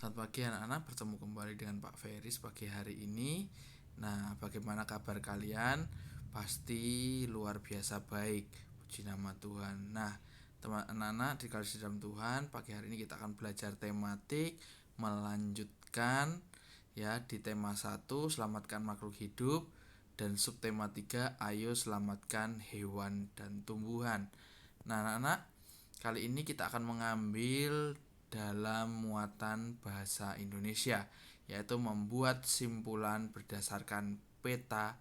Selamat pagi anak-anak, bertemu kembali dengan Pak Feris pagi hari ini. Nah, bagaimana kabar kalian? Pasti luar biasa baik, puji nama Tuhan. Nah, teman anak-anak dikasih dalam Tuhan, pagi hari ini kita akan belajar tematik, melanjutkan ya di tema 1, selamatkan makhluk hidup, dan subtema 3, ayo selamatkan hewan dan tumbuhan. Nah, anak-anak, kali ini kita akan mengambil dalam muatan bahasa Indonesia, yaitu membuat simpulan berdasarkan peta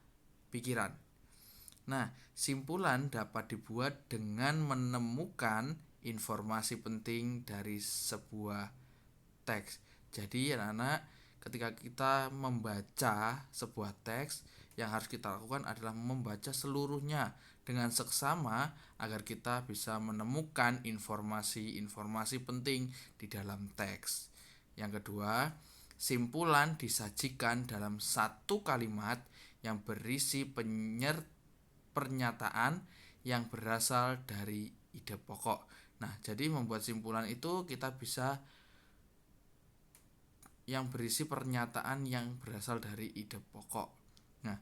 pikiran. Nah, simpulan dapat dibuat dengan menemukan informasi penting dari sebuah teks. Jadi anak-anak, ketika kita membaca sebuah teks, yang harus kita lakukan adalah membaca seluruhnya dengan seksama agar kita bisa menemukan informasi-informasi penting di dalam teks. Yang kedua, simpulan disajikan dalam satu kalimat yang berisi pernyataan yang berasal dari ide pokok. Nah, jadi membuat simpulan itu kita bisa yang berisi pernyataan yang berasal dari ide pokok. Nah,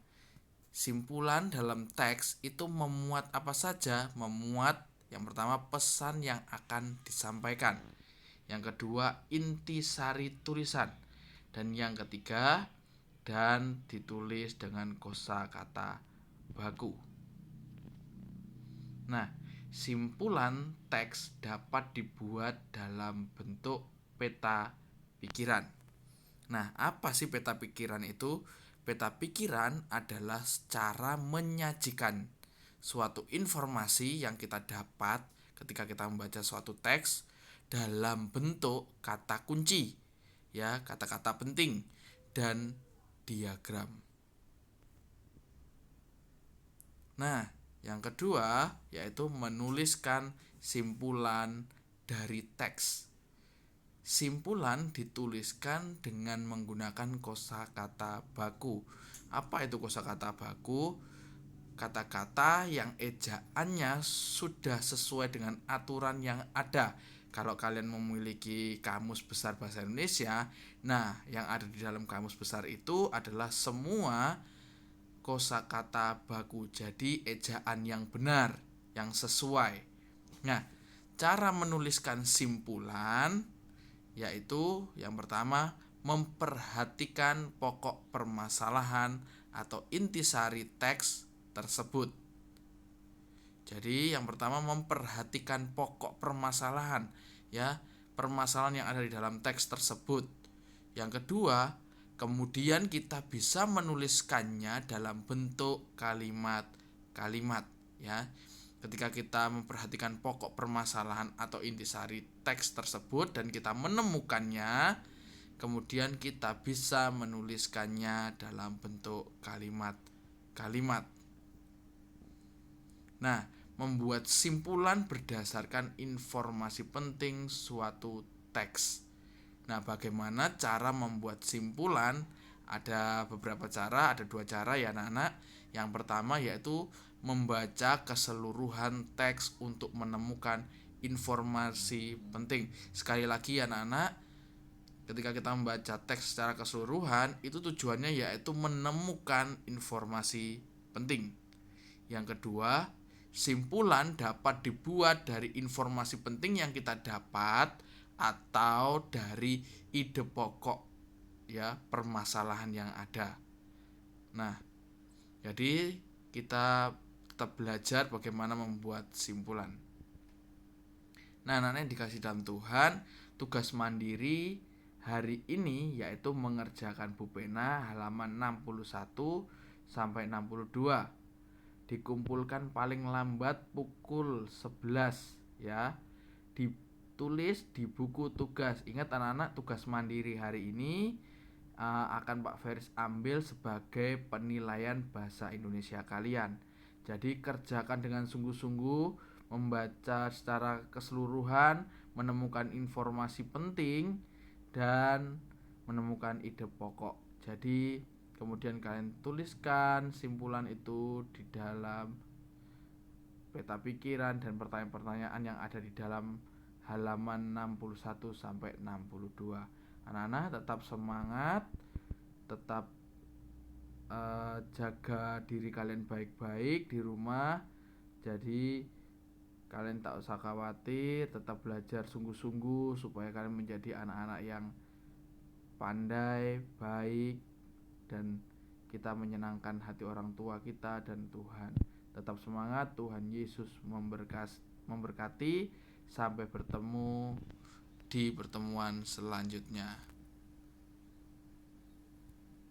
simpulan dalam teks itu memuat apa saja? Memuat yang pertama pesan yang akan disampaikan. Yang kedua intisari tulisan. Dan yang ketiga dan ditulis dengan kosakata baku. Nah, simpulan teks dapat dibuat dalam bentuk peta pikiran. Nah, apa sih peta pikiran itu? Peta pikiran adalah cara menyajikan suatu informasi yang kita dapat ketika kita membaca suatu teks dalam bentuk kata kunci, ya, kata-kata penting dan diagram. Nah, yang kedua yaitu menuliskan simpulan dari teks. Simpulan dituliskan dengan menggunakan kosakata baku. Apa itu kosakata baku? Kata-kata yang ejaannya sudah sesuai dengan aturan yang ada. Kalau kalian memiliki kamus besar bahasa Indonesia, nah yang ada di dalam kamus besar itu adalah semua kosakata baku. Jadi ejaan yang benar, yang sesuai. Nah, cara menuliskan simpulan yaitu yang pertama memperhatikan pokok permasalahan atau intisari teks tersebut. Jadi yang pertama memperhatikan pokok permasalahan, ya, permasalahan yang ada di dalam teks tersebut. Yang kedua, kemudian kita bisa menuliskannya dalam bentuk kalimat-kalimat, ya. Ketika kita memperhatikan pokok permasalahan atau intisari teks tersebut dan kita menemukannya, kemudian kita bisa menuliskannya dalam bentuk kalimat-kalimat. Nah, membuat simpulan berdasarkan informasi penting suatu teks. Nah, bagaimana cara membuat simpulan? Ada beberapa cara, ada 2 cara ya anak-anak. Yang pertama yaitu membaca keseluruhan teks untuk menemukan informasi penting. Sekali lagi ya anak-anak, ketika kita membaca teks secara keseluruhan, itu tujuannya yaitu menemukan informasi penting. Yang kedua, simpulan dapat dibuat dari informasi penting yang kita dapat atau dari ide pokok, ya, permasalahan yang ada. Nah, jadi kita tetap belajar bagaimana membuat simpulan. Nah, anak-anak yang dikasih dalam Tuhan, tugas mandiri hari ini yaitu mengerjakan Bupena halaman 61 sampai 62. Dikumpulkan paling lambat pukul 11, ya. Ditulis di buku tugas. Ingat anak-anak, tugas mandiri hari ini akan Pak Feris ambil sebagai penilaian bahasa Indonesia kalian. Jadi kerjakan dengan sungguh-sungguh, membaca secara keseluruhan, menemukan informasi penting dan menemukan ide pokok. Jadi kemudian kalian tuliskan simpulan itu di dalam peta pikiran dan pertanyaan-pertanyaan yang ada di dalam halaman 61 sampai 62. Anak-anak tetap semangat, tetap jaga diri kalian baik-baik di rumah. Jadi kalian tak usah khawatir, tetap belajar sungguh-sungguh supaya kalian menjadi anak-anak yang pandai, baik, dan kita menyenangkan hati orang tua kita dan Tuhan. Tetap semangat, Tuhan Yesus memberkati. Sampai bertemu di pertemuan selanjutnya.